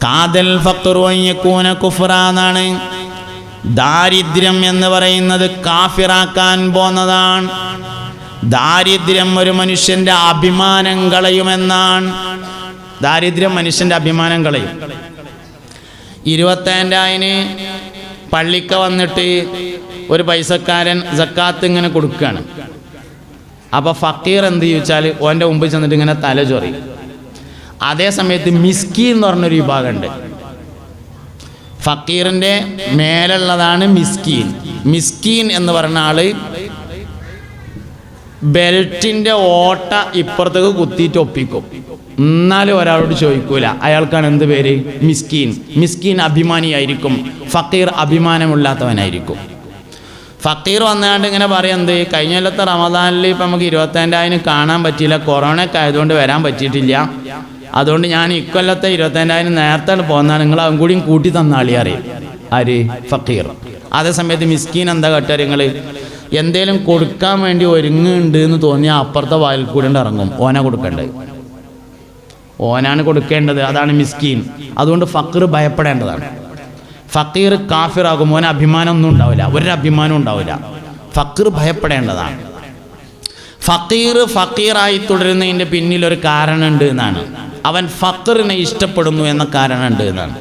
കാദൽ ഫഖ്റു അൻ യകൂന കുഫ്റാ എന്നാണ്. ദാരിദ്ര്യം എന്ന് പറയുന്നത് കാഫിറാക്കാൻ പോന്നതാണ്. ദാരിദ്ര്യം ഒരു മനുഷ്യന്റെ അഭിമാനം കളയുമെന്നാണ്. ദാരിദ്ര്യം മനുഷ്യന്റെ അഭിമാനം കളയും. 25,000 പള്ളിക്ക വന്നിട്ട് ഒരു പൈസക്കാരൻ സക്കാത്ത് ഇങ്ങനെ കൊടുക്കുകയാണ്. അപ്പോൾ ഫക്കീർ എന്ത് ചോദിച്ചാൽ ഓൻ്റെ മുമ്പിൽ ചെന്നിട്ട് ഇങ്ങനെ തല ചൊറി. അതേ സമയത്ത് മിസ്കീൻ എന്ന് പറഞ്ഞൊരു വിഭാഗമുണ്ട്. ഫക്കീറിൻ്റെ മേലുള്ളതാണ് മിസ്കീൻ. മിസ്കീൻ എന്ന് പറഞ്ഞ ആള് ബെൽറ്റിൻ്റെ ഓട്ട ഇപ്പുറത്തേക്ക് കുത്തിയിട്ട് ഒപ്പിക്കും, എന്നാലും ഒരാളോട് ചോദിക്കൂല. അയാൾക്കാണ് എന്ത് പേര്? മിസ്കീൻ. മിസ്കീൻ അഭിമാനിയായിരിക്കും, ഫക്കീർ അഭിമാനമില്ലാത്തവനായിരിക്കും. ഫക്കീർ വന്നാണ്ട് ഇങ്ങനെ പറയുന്നത്, കഴിഞ്ഞ കൊല്ലത്തെ റമദാനിൽ ഇപ്പം നമുക്ക് 25,000 കാണാൻ പറ്റിയില്ല, കൊറോണയൊക്കെ ആയതുകൊണ്ട് വരാൻ പറ്റിയിട്ടില്ല, അതുകൊണ്ട് ഞാൻ ഇക്കൊല്ലത്തെ 25,000 നേരത്തെ പോകുന്നതാണ്, നിങ്ങൾ അതും കൂടിയും കൂട്ടി തന്നാളി അറിയും. ആര്? ഫക്കീർ. അതേസമയത്ത് മിസ്കീൻ എന്താ കേട്ടോ, നിങ്ങൾ എന്തേലും കൊടുക്കാൻ വേണ്ടി ഒരുങ്ങുന്നുണ്ട് എന്ന് തോന്നിയാൽ അപ്പുറത്തെ വായിൽ കൂടെ ഇറങ്ങും. ഓനാ കൊടുക്കേണ്ടത്, ഓനാണ് കൊടുക്കേണ്ടത്. അതാണ് മിസ്കീൻ. അതുകൊണ്ട് ഫക്കീർ ഭയപ്പെടേണ്ടതാണ്. ഫക്കീർ കാഫിറാകും, ഓന് അഭിമാനം ഒന്നും ഉണ്ടാവില്ല, ഒരു അഭിമാനം ഉണ്ടാവില്ല. ഫക്കീർ ഭയപ്പെടേണ്ടതാണ്. ഫക്കീറായി തുടരുന്നതിൻ്റെ പിന്നിൽ ഒരു കാരണമുണ്ട് എന്നാണ്. അവൻ ഫക്കറിനെ ഇഷ്ടപ്പെടുന്നു എന്ന കാരണമുണ്ട് എന്നാണ്.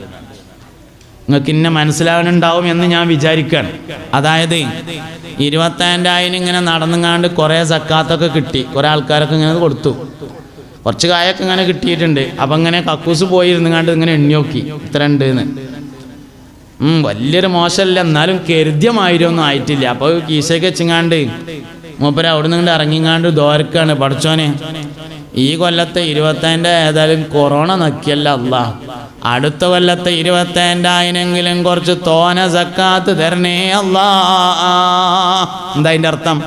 നിങ്ങൾക്ക് ഇന്നെ മനസ്സിലാകാനുണ്ടാവും എന്ന് ഞാൻ വിചാരിക്കുകയാണ്. അതായത് 25,000 ഇങ്ങനെ നടന്നുങ്ങാണ്ട് കുറേ സക്കാത്തൊക്കെ കിട്ടി, കുറേ ആൾക്കാരൊക്കെ ഇങ്ങനെ കൊടുത്തു, കുറച്ച് കായൊക്കെ ഇങ്ങനെ കിട്ടിയിട്ടുണ്ട്. അപ്പം ഇങ്ങനെ കക്കൂസ് പോയിരുന്നുങ്ങാണ്ട് ഇങ്ങനെ എണ്ണി നോക്കി ഇത്ര ഉണ്ട് എന്ന്. വലിയൊരു മോശമല്ല, എന്നാലും കരുദ്യമായിരൊന്നും ആയിട്ടില്ല. അപ്പോൾ കീശയൊക്കെ വെച്ചിങ്ങാണ്ട് മൂപ്പര അവിടെ നിന്ന് ഇറങ്ങിങ്ങാണ്ട് ദോരക്കാണ്, പഠിച്ചോനെ ഈ കൊല്ലത്തെ 25,000 ഏതായാലും കൊറോണ നക്കിയല്ല അല്ലാ, അടുത്ത കൊല്ലത്തെ 25,000 കുറച്ച് തോന സക്കാത്ത് തരണേ അല്ലാ. എന്താ അതിൻ്റെ അർത്ഥം?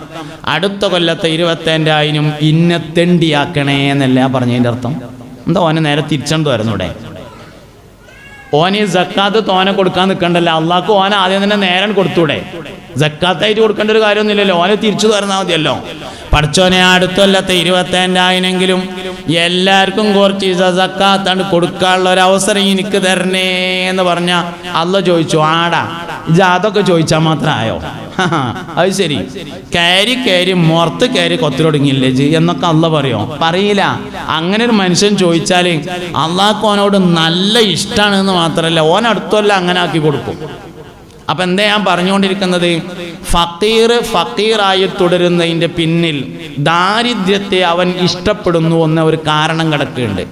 അടുത്ത കൊല്ലത്തെ 25,000 ഇന്നെ തെണ്ടിയാക്കണേ എന്നല്ല പറഞ്ഞതിൻ്റെ അർത്ഥം. എന്താ ഓനെ നേരെ തിരിച്ചോണ്ട് വരുന്നൂടെ? ഓന് സക്കാത്ത് തോന കൊടുക്കാൻ നിൽക്കണ്ടല്ലോ, അള്ളാഹ്ക്ക് ഓന ആദ്യം തന്നെ നേരം കൊടുത്തൂടെ? സക്കാത്തായിട്ട് കൊടുക്കേണ്ട ഒരു കാര്യമൊന്നുമില്ലല്ലോ, ഓനെ തിരിച്ചു തരുന്നാൽ മതിയല്ലോ. പഠിച്ചോനെ അടുത്ത കൊല്ലത്തെ 25,000 എല്ലാവർക്കും കുറച്ച് സക്കാത്താണ് കൊടുക്കാനുള്ള ഒരു അവസരം എനിക്ക് തരണേ എന്ന് പറഞ്ഞാൽ അള്ളാഹ് ചോദിച്ചു, ആടാ ഇജ് അതൊക്കെ ചോദിച്ചാൽ മാത്രം ആയോ? അത് ശരി, കയറി മുറത്ത് കയറി കൊത്തിലൊടുങ്ങിയില്ലേ ജി എന്നൊക്കെ അള്ളാഹ് പറയോ? പറയില്ല. അങ്ങനെ ഒരു മനുഷ്യൻ ചോദിച്ചാൽ അള്ളാഹ്ക്ക് ഓനോട് നല്ല ഇഷ്ടമാണെന്ന് മാത്രമല്ല, ഓൻ അടുത്തല്ല അങ്ങനെ ആക്കി കൊടുക്കും. അപ്പം എന്താ ഞാൻ പറഞ്ഞുകൊണ്ടിരിക്കുന്നത്? ഫക്കീറായി തുടരുന്നതിൻ്റെ പിന്നിൽ ദാരിദ്ര്യത്തെ അവൻ ഇഷ്ടപ്പെടുന്നു എന്ന ഒരു കാരണം കിടക്കുന്നുണ്ട്.